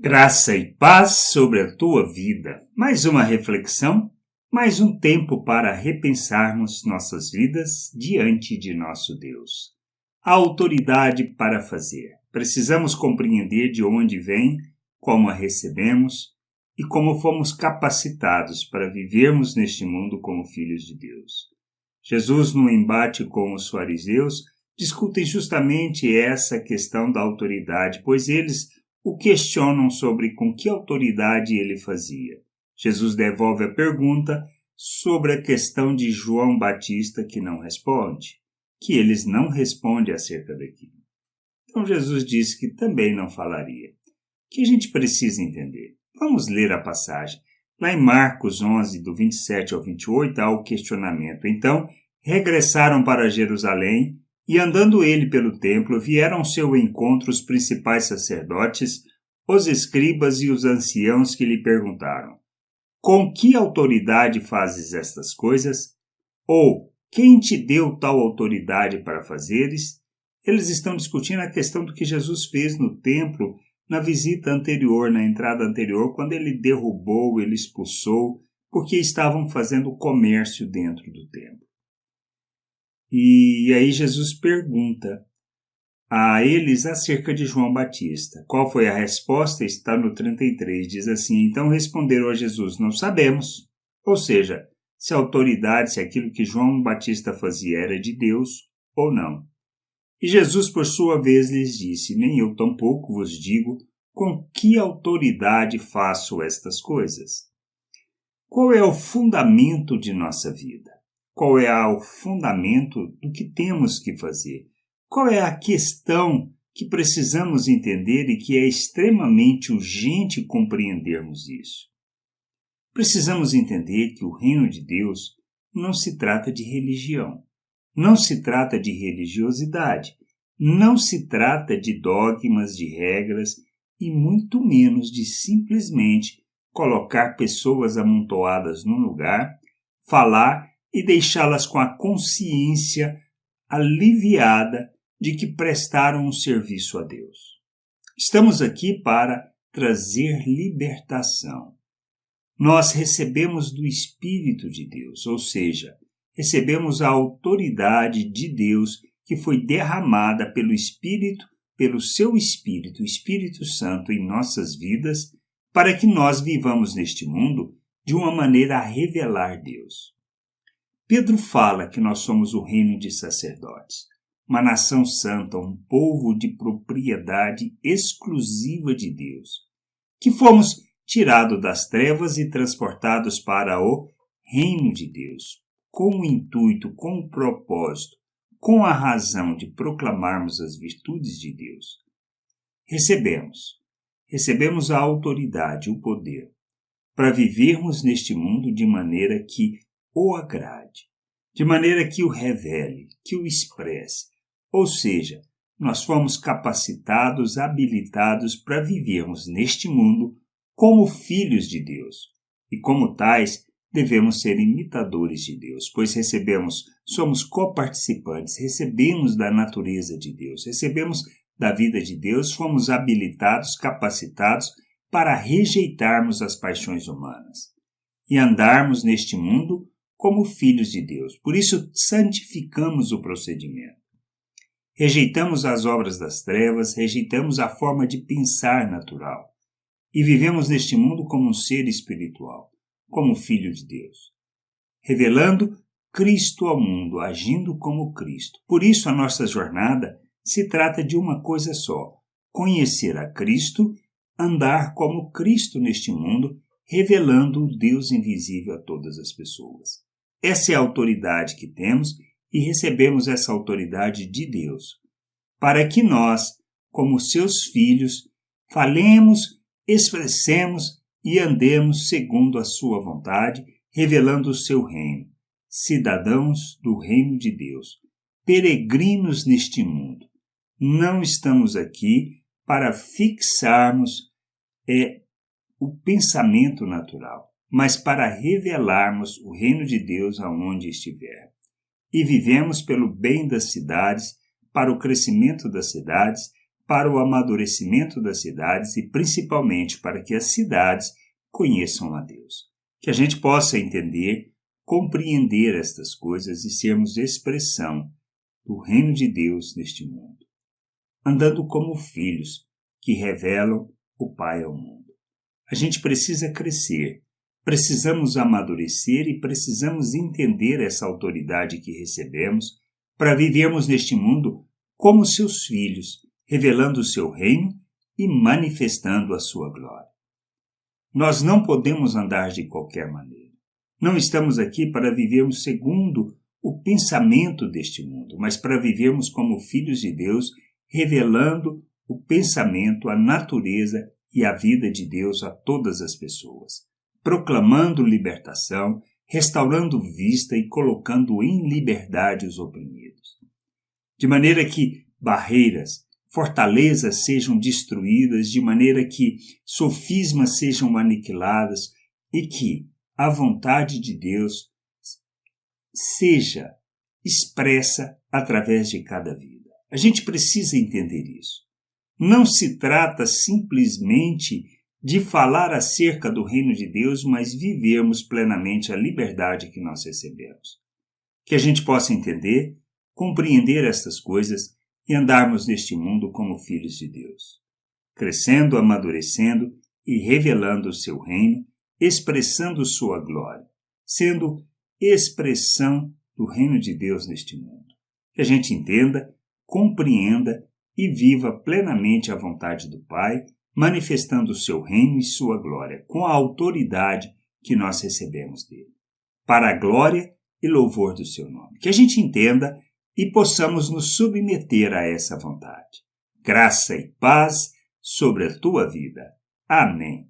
Graça e paz sobre a tua vida. Mais uma reflexão, mais um tempo para repensarmos nossas vidas diante de nosso Deus. A autoridade para fazer. Precisamos compreender de onde vem, como a recebemos e como fomos capacitados para vivermos neste mundo como filhos de Deus. Jesus, no embate com os fariseus, discute justamente essa questão da autoridade, pois eles o questionam sobre com que autoridade ele fazia. Jesus devolve a pergunta sobre a questão de João Batista, que não responde, que eles não respondem acerca daquilo. Então Jesus disse que também não falaria. O que a gente precisa entender? Vamos ler a passagem. Lá em Marcos 11, do 27 ao 28, há o questionamento. Então, regressaram para Jerusalém, e andando ele pelo templo, vieram ao seu encontro os principais sacerdotes, os escribas e os anciãos que lhe perguntaram: com que autoridade fazes estas coisas? Ou, quem te deu tal autoridade para fazeres? Eles estão discutindo a questão do que Jesus fez no templo, na visita anterior, na entrada anterior, quando ele derrubou, ele expulsou, porque estavam fazendo comércio dentro do templo. E aí Jesus pergunta a eles acerca de João Batista. Qual foi a resposta? Está no 33, diz assim: então responderam a Jesus: não sabemos. Ou seja, se a autoridade, se aquilo que João Batista fazia era de Deus ou não. E Jesus, por sua vez, lhes disse: nem eu tampouco vos digo com que autoridade faço estas coisas. Qual é o fundamento de nossa vida? Qual é o fundamento do que temos que fazer? Qual é a questão que precisamos entender e que é extremamente urgente compreendermos isso? Precisamos entender que o reino de Deus não se trata de religião, não se trata de religiosidade, não se trata de dogmas, de regras e muito menos de simplesmente colocar pessoas amontoadas num lugar, falar e deixá-las com a consciência aliviada de que prestaram um serviço a Deus. Estamos aqui para trazer libertação. Nós recebemos do Espírito de Deus, ou seja, recebemos a autoridade de Deus que foi derramada pelo Espírito, pelo seu Espírito, o Espírito Santo, em nossas vidas, para que nós vivamos neste mundo de uma maneira a revelar Deus. Pedro fala que nós somos o reino de sacerdotes, uma nação santa, um povo de propriedade exclusiva de Deus, que fomos tirados das trevas e transportados para o reino de Deus, com o intuito, com o propósito, com a razão de proclamarmos as virtudes de Deus. Recebemos a autoridade, o poder, para vivermos neste mundo de maneira que o agrade, de maneira que o revele, que o expresse. Ou seja, nós fomos capacitados, habilitados para vivermos neste mundo como filhos de Deus. E como tais, devemos ser imitadores de Deus, pois somos coparticipantes, recebemos da natureza de Deus, recebemos da vida de Deus, fomos habilitados, capacitados para rejeitarmos as paixões humanas e andarmos neste mundo como filhos de Deus. Por isso, santificamos o procedimento. Rejeitamos as obras das trevas, rejeitamos a forma de pensar natural e vivemos neste mundo como um ser espiritual, como filho de Deus, revelando Cristo ao mundo, agindo como Cristo. Por isso, a nossa jornada se trata de uma coisa só: conhecer a Cristo, andar como Cristo neste mundo, revelando o Deus invisível a todas as pessoas. Essa é a autoridade que temos e recebemos essa autoridade de Deus, para que nós, como seus filhos, falemos, expressemos e andemos segundo a sua vontade, revelando o seu reino, cidadãos do reino de Deus, peregrinos neste mundo. Não estamos aqui para fixarmos o pensamento natural, mas para revelarmos o reino de Deus aonde estiver. E vivemos pelo bem das cidades, para o crescimento das cidades, para o amadurecimento das cidades e principalmente para que as cidades conheçam a Deus. Que a gente possa entender, compreender estas coisas e sermos expressão do reino de Deus neste mundo, andando como filhos que revelam o Pai ao mundo. A gente precisa crescer, precisamos amadurecer e precisamos entender essa autoridade que recebemos para vivermos neste mundo como seus filhos, revelando o seu reino e manifestando a sua glória. Nós não podemos andar de qualquer maneira. Não estamos aqui para vivermos segundo o pensamento deste mundo, mas para vivermos como filhos de Deus, revelando o pensamento, a natureza e a vida de Deus a todas as pessoas, proclamando libertação, restaurando vista e colocando em liberdade os oprimidos. De maneira que barreiras, fortalezas sejam destruídas, de maneira que sofismas sejam aniquiladas e que a vontade de Deus seja expressa através de cada vida. A gente precisa entender isso. Não se trata simplesmente de falar acerca do reino de Deus, mas vivermos plenamente a liberdade que nós recebemos. Que a gente possa entender, compreender estas coisas e andarmos neste mundo como filhos de Deus, crescendo, amadurecendo e revelando o seu reino, expressando sua glória, sendo expressão do reino de Deus neste mundo. Que a gente entenda, compreenda e viva plenamente a vontade do Pai, manifestando o seu reino e sua glória, com a autoridade que nós recebemos dele, para a glória e louvor do seu nome. Que a gente entenda e possamos nos submeter a essa vontade. Graça e paz sobre a tua vida. Amém.